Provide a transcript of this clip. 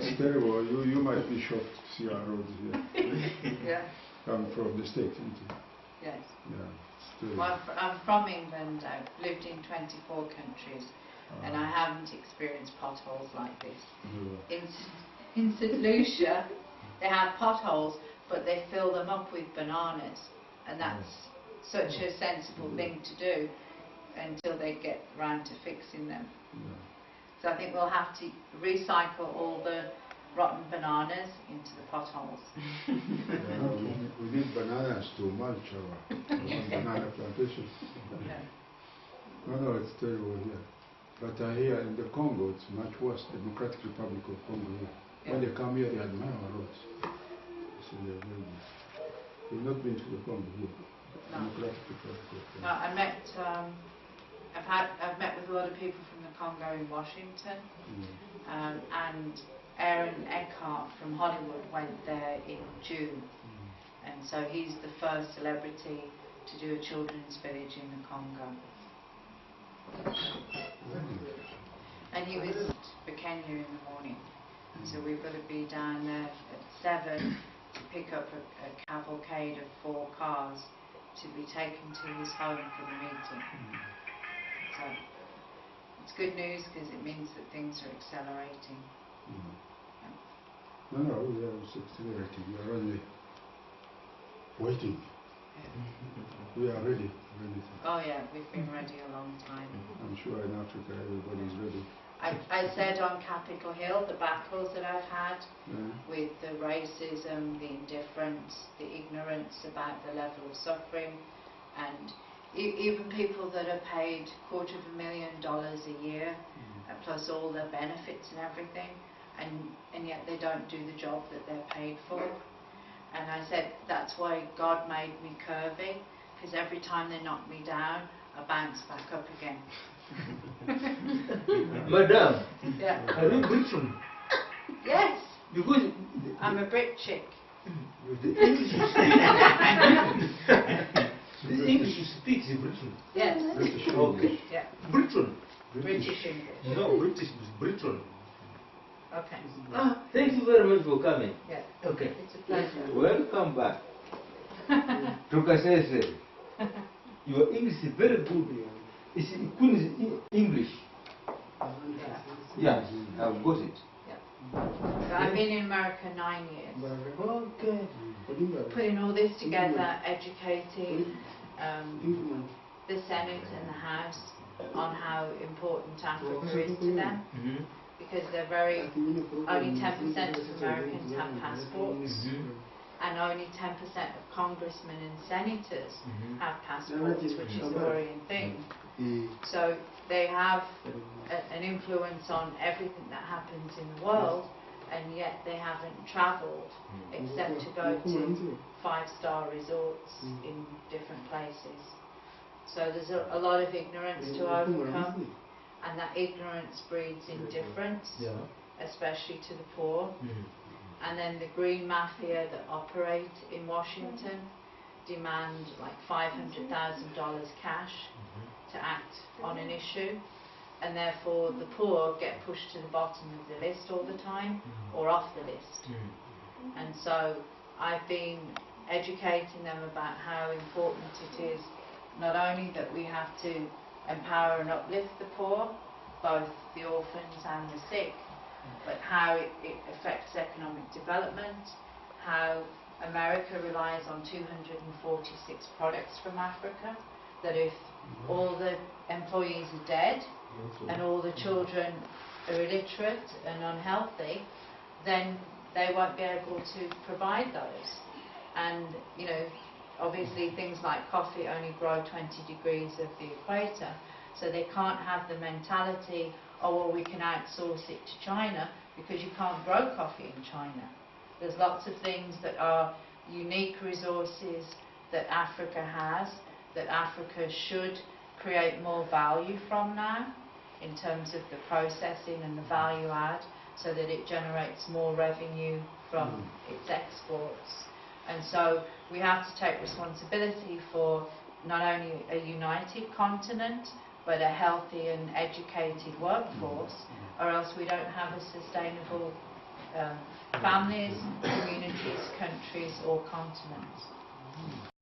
It's terrible. You might be shocked to see our roads here. Yeah. I'm from the States, isn't it? Yes. Yeah. It's terrible. Well, I'm from England. I've lived in 24 countries, and I haven't experienced potholes like this. In St. Lucia, they have potholes, but they fill them up with bananas, and that's such a sensible thing to do until they get round to fixing them. So I think we'll have to recycle all the rotten bananas into the potholes. We need bananas to mulch our banana plantations. No, it's terrible here. But here in the Congo, it's much worse. Democratic Republic of Congo here. When they come here, they admire our roads. So they're very good. We've not been to the Congo here. No. Democratic Republic of Congo. No, I've met with a lot of people from the Congo in Washington, and Aaron Eckhart from Hollywood went there in June, and so he's the first celebrity to do a children's village in the Congo. And he was for Kenya in the morning, and so we've got to be down there at 7 to pick up a cavalcade of 4 cars to be taken to his home for the meeting. So it's good news because it means that things are accelerating. No, we are accelerating. We are only waiting. We are ready. Oh yeah, we've been ready a long time. I'm sure in Africa everybody's ready. I said on Capitol Hill the battles that I've had with the racism, the indifference, the ignorance about the level of suffering, and even people that are paid $250,000 a year, plus all their benefits and everything, and yet they don't do the job that they're paid for. And I said that's why God made me curvy, because every time they knock me down, I bounce back up again. Madam, Yeah. are you Briton? Yes. Because I'm a Brit chick. the English you speak, the English you speak is Briton. Yes. Okay. Yeah. Briton. British English. No, British is Briton. Okay. Thank you very much for coming. Yeah. Okay. It's a pleasure. Welcome back to Kasese. Your English is very good. It's English. Yeah, I've got it. Yeah. So I've been in America 9 years. Okay. Putting all this together, educating the Senate and the House on how important Africa is to them, because they're only 10% of Americans have passports, and only 10% of congressmen and senators have passports, which is a worrying thing. So they have an influence on everything that happens in the world, and yet they haven't travelled except to go to 5-star resorts in different places. So there's a lot of ignorance to overcome, and that ignorance breeds indifference, especially to the poor. And then the green mafia that operate in Washington demand like $500,000 cash to act on an issue, and therefore the poor get pushed to the bottom of the list all the time, or off the list. And so I've been educating them about how important it is not only that we have to empower and uplift the poor, both the orphans and the sick, but how it affects economic development, how America relies on 246 products from Africa, that if all the employees are dead and all the children are illiterate and unhealthy, then they won't be able to provide those. And, you know, obviously things like coffee only grow 20 degrees of the equator, so they can't have the mentality, oh well, we can outsource it to China, because you can't grow coffee in China. There's lots of things that are unique resources that Africa has, that Africa should create more value from now, in terms of the processing and the value add, so that it generates more revenue from its exports. And so we have to take responsibility for not only a united continent, but a healthy and educated workforce, or else we don't have a sustainable families, communities, countries or continents.